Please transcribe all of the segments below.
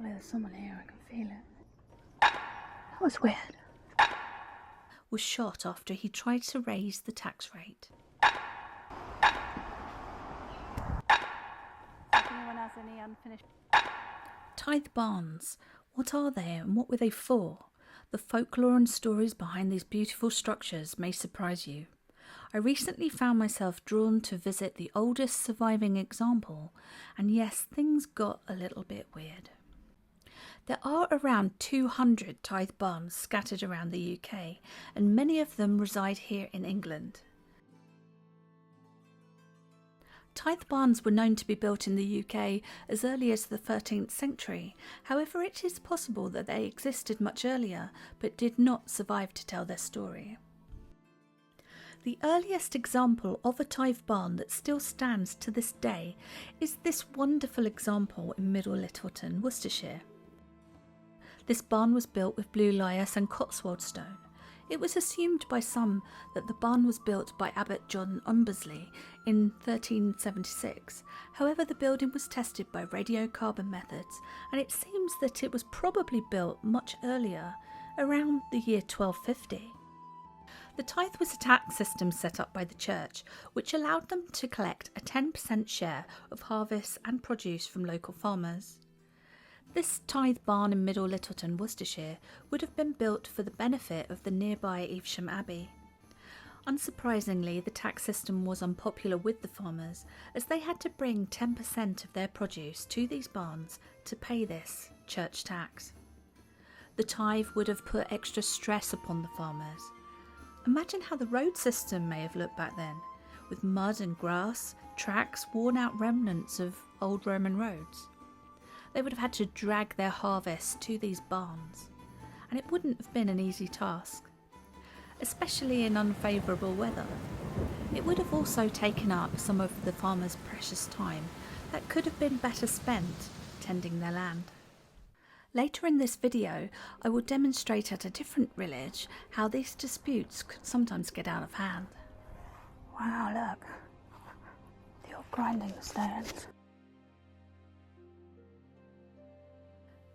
Surely there's someone here, I can feel it. That was weird. Was shot after he tried to raise the tax rate. If anyone has any unfinished... Tithe barns. What are they and what were they for? The folklore and stories behind these beautiful structures may surprise you. I recently found myself drawn to visit the oldest surviving example, and yes, things got a little bit weird. There are around 200 tithe barns scattered around the UK, and many of them reside here in England. Tithe barns were known to be built in the UK as early as the 13th century. However, it is possible that they existed much earlier, but did not survive to tell their story. The earliest example of a tithe barn that still stands to this day is this wonderful example in Middle Littleton, Worcestershire. This barn was built with blue lias and Cotswold stone. It was assumed by some that the barn was built by Abbot John Umbersley in 1376. However, the building was tested by radiocarbon methods, and it seems that it was probably built much earlier, around the year 1250. The tithe was a tax system set up by the church, which allowed them to collect a 10% share of harvests and produce from local farmers. This tithe barn in Middle Littleton, Worcestershire, would have been built for the benefit of the nearby Evesham Abbey. Unsurprisingly, the tax system was unpopular with the farmers, as they had to bring 10% of their produce to these barns to pay this church tax. The tithe would have put extra stress upon the farmers. Imagine how the road system may have looked back then, with mud and grass, tracks, worn-out remnants of old Roman roads. They would have had to drag their harvests to these barns, and it wouldn't have been an easy task, especially in unfavourable weather. It would have also taken up some of the farmers' precious time that could have been better spent tending their land. Later in this video, I will demonstrate at a different village how these disputes could sometimes get out of hand. Wow, look. The old grinding stones.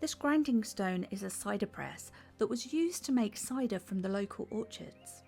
This grinding stone is a cider press that was used to make cider from the local orchards.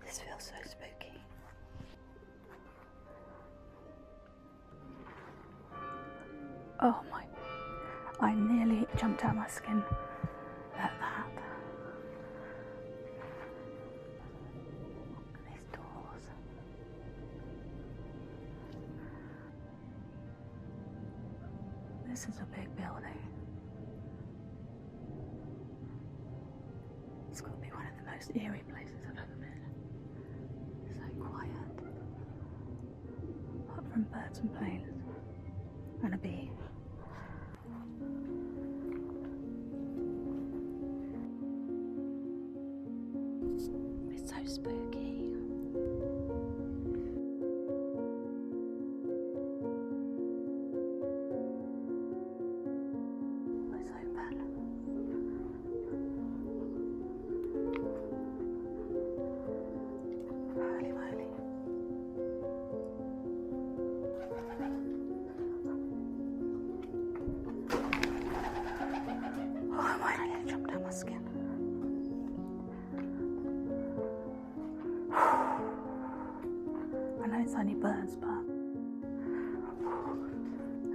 This feels so spooky. Oh my, I nearly jumped out of my skin at that. These doors. This is a big building. It's got to be one of the most eerie places I've ever been. So quiet. Apart from birds and planes. And a bee. It's so spooky. It's open. Holy moly. Oh my, I nearly jumped out my skin. know it's only birds, but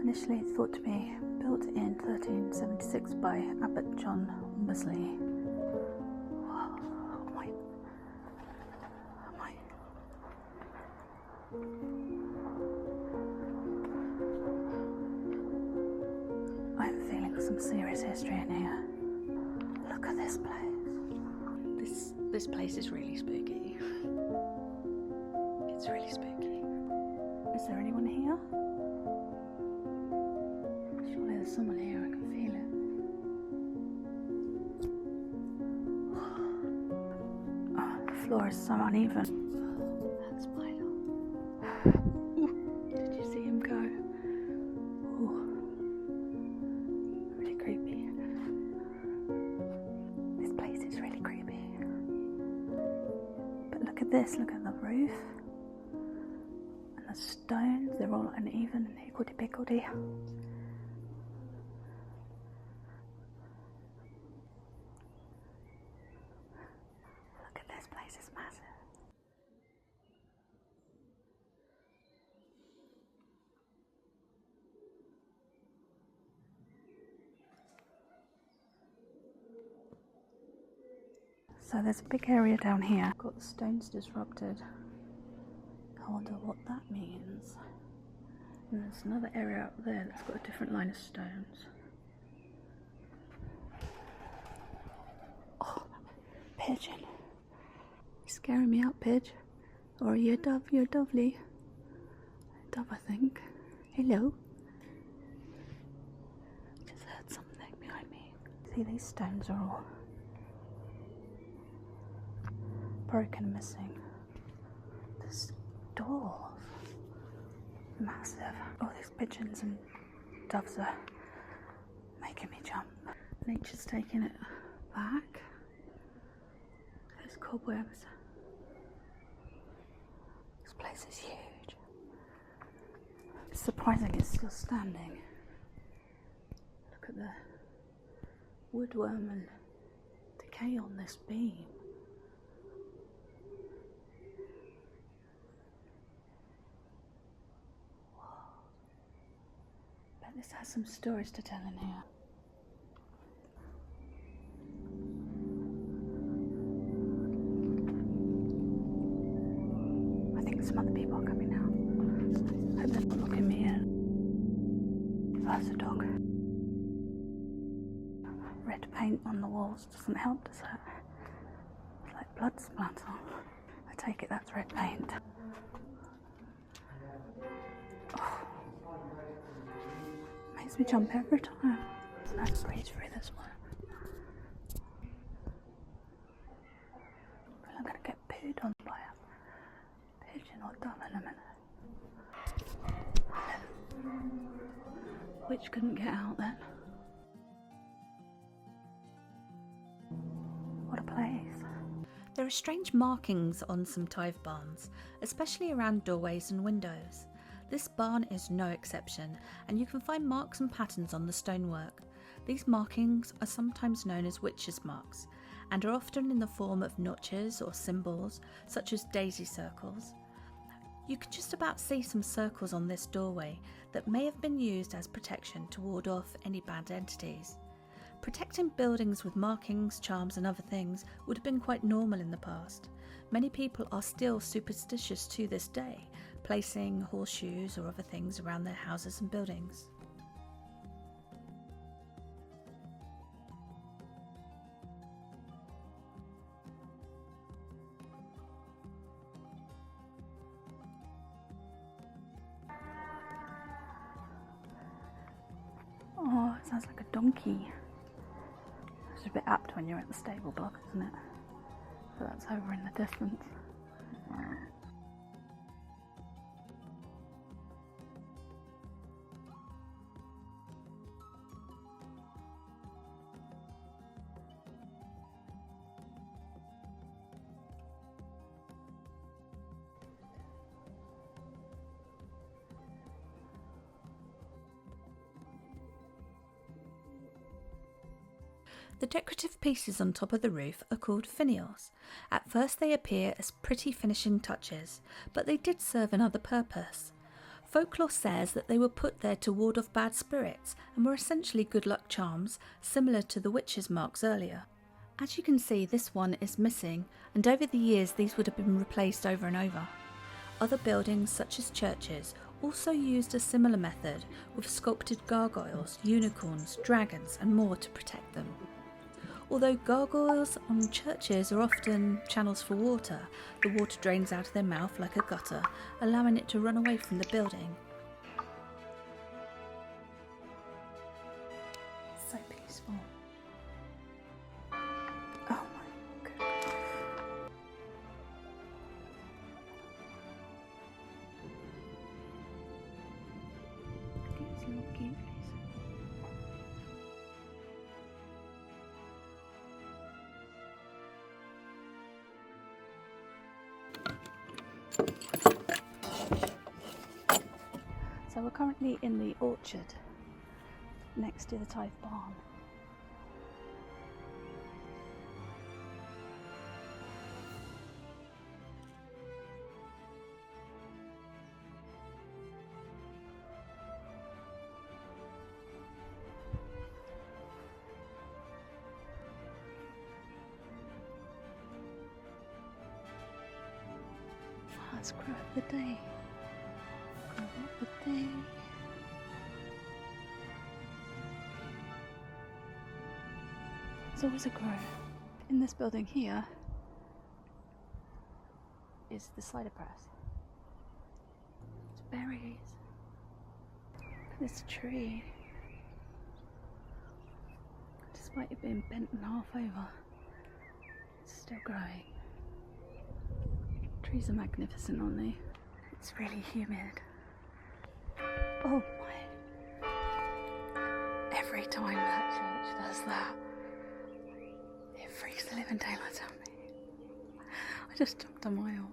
initially thought to be built in 1376 by Abbot John Wesley. Oh my. I'm feeling some serious history in here. Look at this place. This place is really spooky. It's really spooky. Is there anyone here? Surely there's someone here, I can feel it. Oh, the floor is so uneven. That spider. Did you see him go? Ooh. Really creepy. This place is really creepy. But look at this, look at the roof. And the stones, they're all uneven and higgledy-piggledy. Look at this place, it's massive. So there's a big area down here. Got the stones disrupted. I wonder what that means. And there's another area up there that's got a different line of stones. Oh, pigeon. You're scaring me up, Pidge. Or are you a dove? You're a dovely. A dove, I think. Hello. Just heard something behind me. See, these stones are all broken and missing. This door, massive. All these pigeons and doves are making me jump. Nature's taking it back. There's cobwebs. This place is huge. It's surprising it's still standing. Look at the woodworm and decay on this beam. This has some stories to tell in here. I think some other people are coming now. I hope they're not looking me in. That's a dog. Red paint on the walls doesn't help, does it? It's like blood splatter. I take it that's red paint. Makes me jump every time. It's nice to breathe through this one. I'm gonna get pooed on by a pigeon or dove in a minute. Which couldn't get out then. What a place. There are strange markings on some tithe barns, especially around doorways and windows. This barn is no exception, and you can find marks and patterns on the stonework. These markings are sometimes known as witches' marks, and are often in the form of notches or symbols, such as daisy circles. You can just about see some circles on this doorway that may have been used as protection to ward off any bad entities. Protecting buildings with markings, charms and other things would have been quite normal in the past. Many people are still superstitious to this day, placing horseshoes or other things around their houses and buildings. Oh, it sounds like a donkey. It's a bit apt when you're at the stable block, isn't it? So that's over in the distance. The decorative pieces on top of the roof are called finials. At first they appear as pretty finishing touches, but they did serve another purpose. Folklore says that they were put there to ward off bad spirits and were essentially good luck charms, similar to the witches' marks earlier. As you can see, this one is missing, and over the years these would have been replaced over and over. Other buildings, such as churches, also used a similar method with sculpted gargoyles, unicorns, dragons and more to protect them. Although gargoyles on churches are often channels for water, the water drains out of their mouth like a gutter, allowing it to run away from the building. So peaceful. Oh my goodness. Look at these little cuties. So we're currently in the orchard next to the Tithe Barn. Let's grow up the day. Grow up the day. There's always a grow. In this building here is the cider press. It's berries. Look at this tree. Despite it being bent in half over, it's still growing. Trees are magnificent, aren't they? It's really humid. Oh my. Every time that church does that, it freaks the living daylights out of me. I just jumped a mile.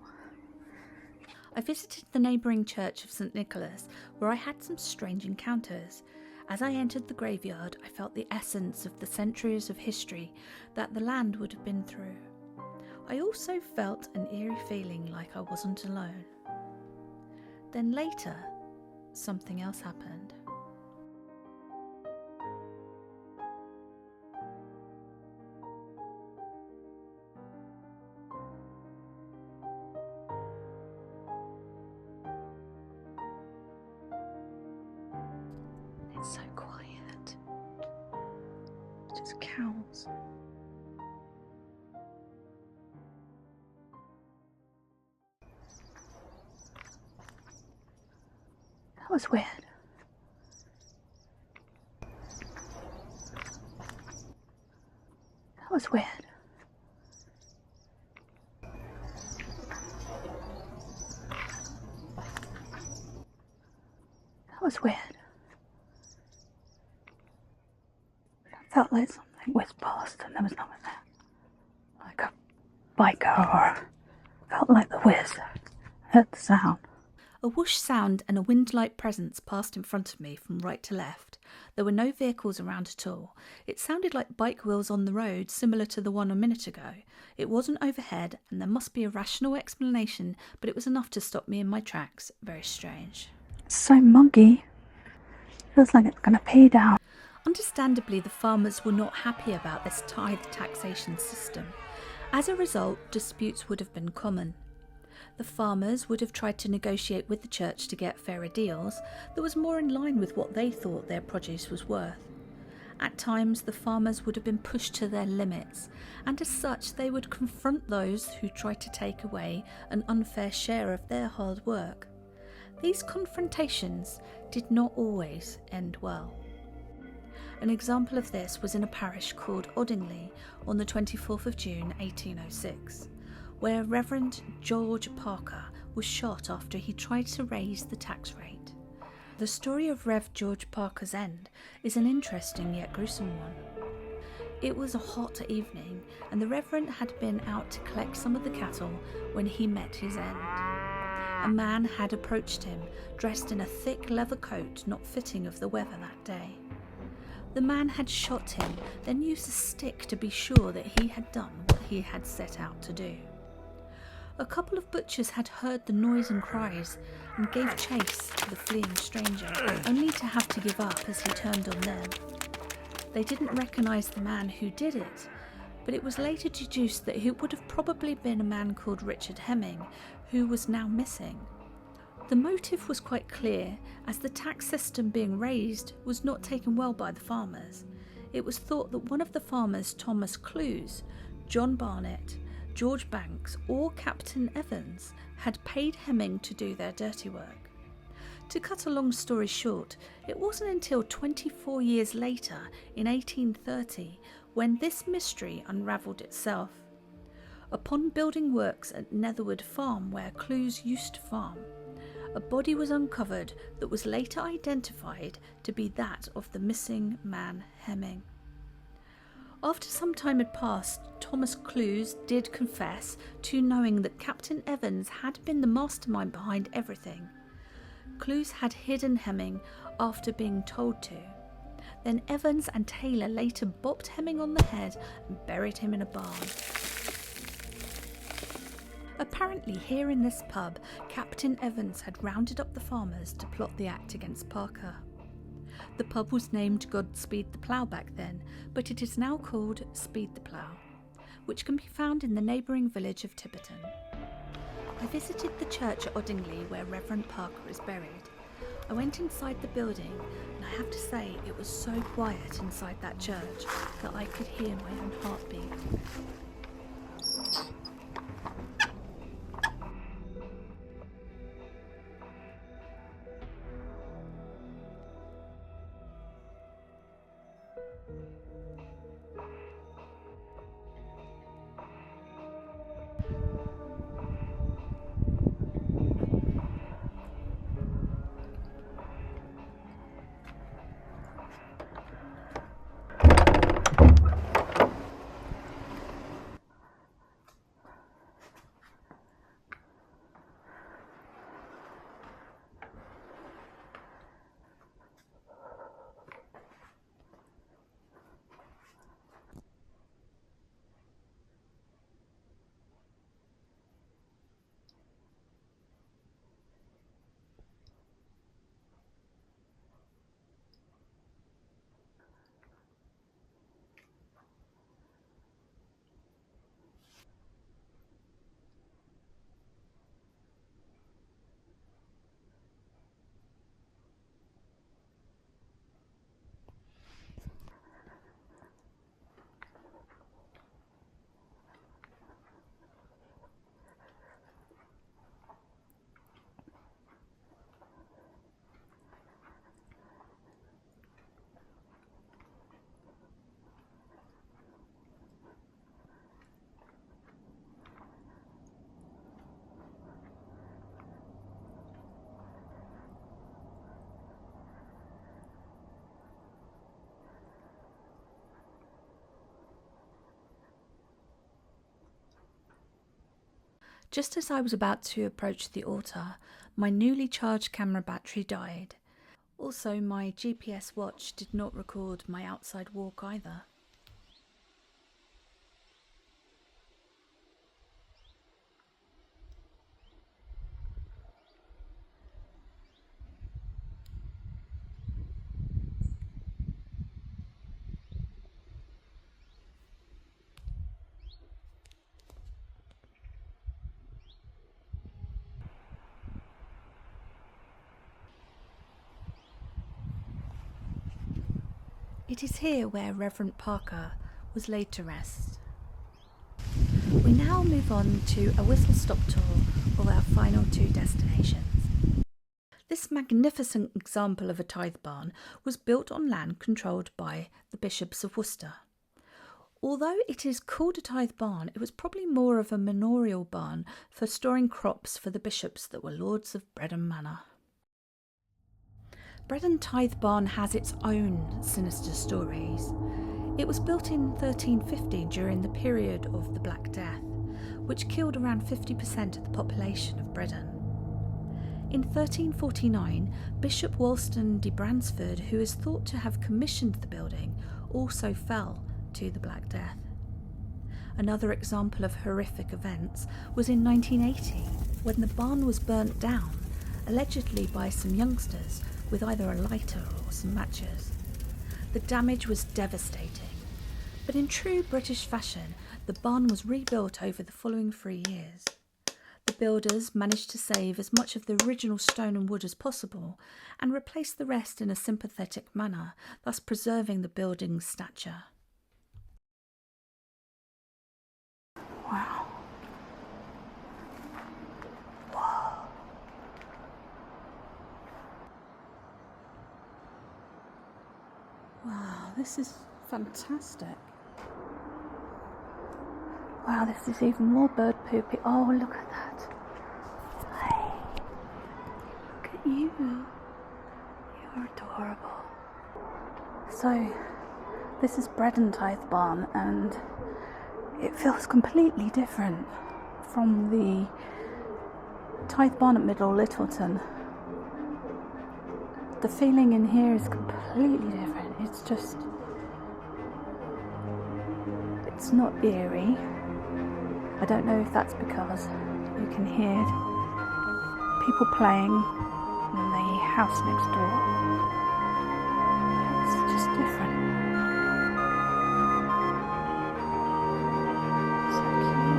I visited the neighbouring church of St Nicholas, where I had some strange encounters. As I entered the graveyard, I felt the essence of the centuries of history that the land would have been through. I also felt an eerie feeling like I wasn't alone. Then later, something else happened. It's so quiet. It's just cows. That was weird. That was weird. That was weird. I felt like something whizzed past and there was nothing there. Like a biker or felt like the whiz. I heard the sound. A whoosh sound and a wind-like presence passed in front of me from right to left. There were no vehicles around at all. It sounded like bike wheels on the road, similar to the one a minute ago. It wasn't overhead, and there must be a rational explanation, but it was enough to stop me in my tracks. Very strange. It's so muggy. Feels like it's going to pee down. Understandably, the farmers were not happy about this tithe taxation system. As a result, disputes would have been common. The farmers would have tried to negotiate with the church to get fairer deals that was more in line with what they thought their produce was worth. At times, the farmers would have been pushed to their limits, and as such, they would confront those who tried to take away an unfair share of their hard work. These confrontations did not always end well. An example of this was in a parish called Oddingley on the 24th of June 1806. Where Reverend George Parker was shot after he tried to raise the tax rate. The story of Rev George Parker's end is an interesting yet gruesome one. It was a hot evening, and the Reverend had been out to collect some of the cattle when he met his end. A man had approached him, dressed in a thick leather coat not fitting of the weather that day. The man had shot him, then used a stick to be sure that he had done what he had set out to do. A couple of butchers had heard the noise and cries and gave chase to the fleeing stranger, only to have to give up as he turned on them. They didn't recognise the man who did it, but it was later deduced that it would have probably been a man called Richard Hemming, who was now missing. The motive was quite clear, as the tax system being raised was not taken well by the farmers. It was thought that one of the farmers, Thomas Clues, John Barnett, George Banks or Captain Evans had paid Hemming to do their dirty work. To cut a long story short, it wasn't until 24 years later, in 1830, when this mystery unravelled itself. Upon building works at Netherwood Farm, where Clues used to farm, a body was uncovered that was later identified to be that of the missing man Hemming. After some time had passed, Thomas Clues did confess to knowing that Captain Evans had been the mastermind behind everything. Clues had hidden Hemming after being told to. Then Evans and Taylor later bopped Hemming on the head and buried him in a barn. Apparently here in this pub, Captain Evans had rounded up the farmers to plot the act against Parker. The pub was named Godspeed the Plough back then, but it is now called Speed the Plough, which can be found in the neighbouring village of Tiverton. I visited the church at Oddingley where Reverend Parker is buried. I went inside the building, and I have to say it was so quiet inside that church that I could hear my own heartbeat. Just as I was about to approach the altar, my newly charged camera battery died. Also, my GPS watch did not record my outside walk either. It is here where Reverend Parker was laid to rest. We now move on to a whistle-stop tour of our final two destinations. This magnificent example of a tithe barn was built on land controlled by the Bishops of Worcester. Although it is called a tithe barn, it was probably more of a manorial barn for storing crops for the bishops that were lords of Bredon Manor. Bredon Tithe Barn has its own sinister stories. It was built in 1350 during the period of the Black Death, which killed around 50% of the population of Bredon. In 1349, Bishop Wolstan de Bransford, who is thought to have commissioned the building, also fell to the Black Death. Another example of horrific events was in 1980, when the barn was burnt down, allegedly by some youngsters with either a lighter or some matches. The damage was devastating, but in true British fashion, the barn was rebuilt over the following 3 years. The builders managed to save as much of the original stone and wood as possible and replace the rest in a sympathetic manner, thus preserving the building's stature. Wow. Whoa. Wow, this is fantastic. Wow, this is even more bird poopy. Oh, look at that. Hey, look at you. You're adorable. So, this is Bredon Tithe Barn, and it feels completely different from the Tithe Barn at Middle Littleton. The feeling in here is completely different. It's just, it's not eerie. I don't know if that's because you can hear people playing in the house next door. It's just different. So cute.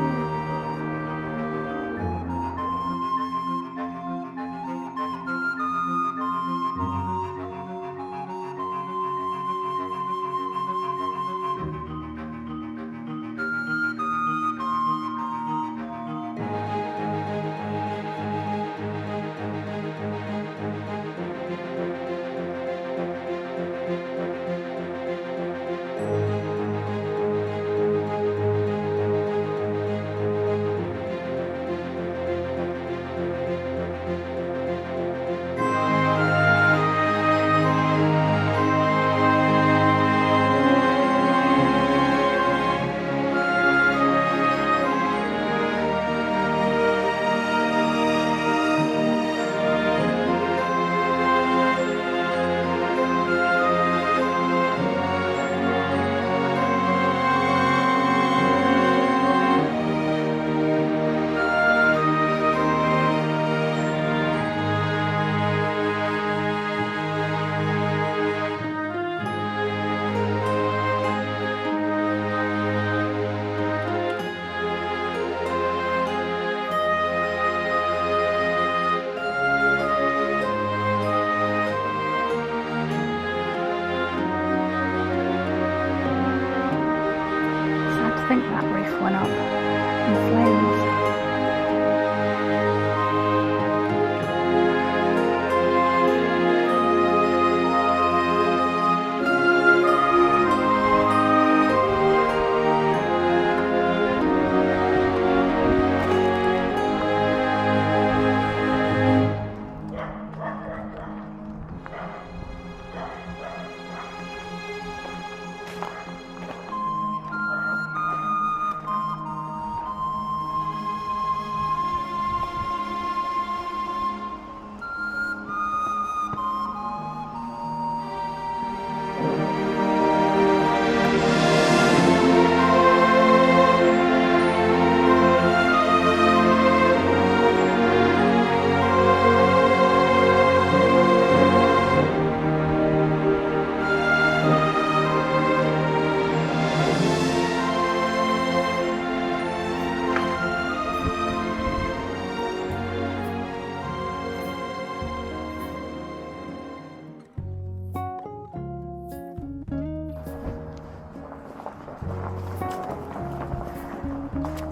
I think that roof went up in flames.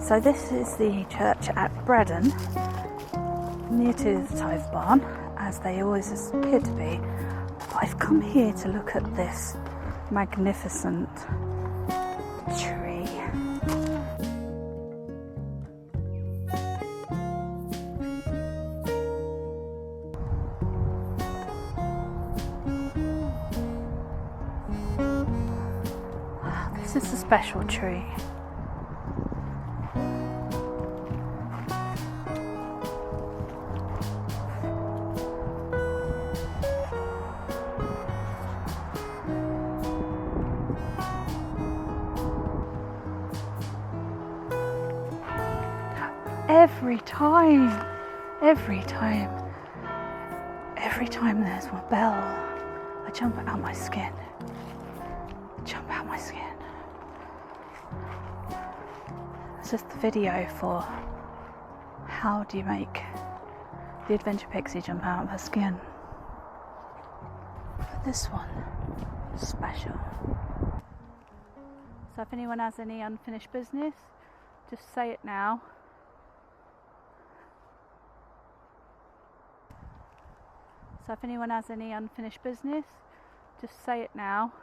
So this is the church at Bredon, near to the Tithe Barn, as they always appear to be. But I've come here to look at this magnificent tree. This is a special tree. every time there's one bell, I jump out my skin. It's just the video for how do you make the Adventure Pixie jump out of her skin. But this one is special. So if anyone has any unfinished business, just say it now. So if anyone has any unfinished business, just say it now.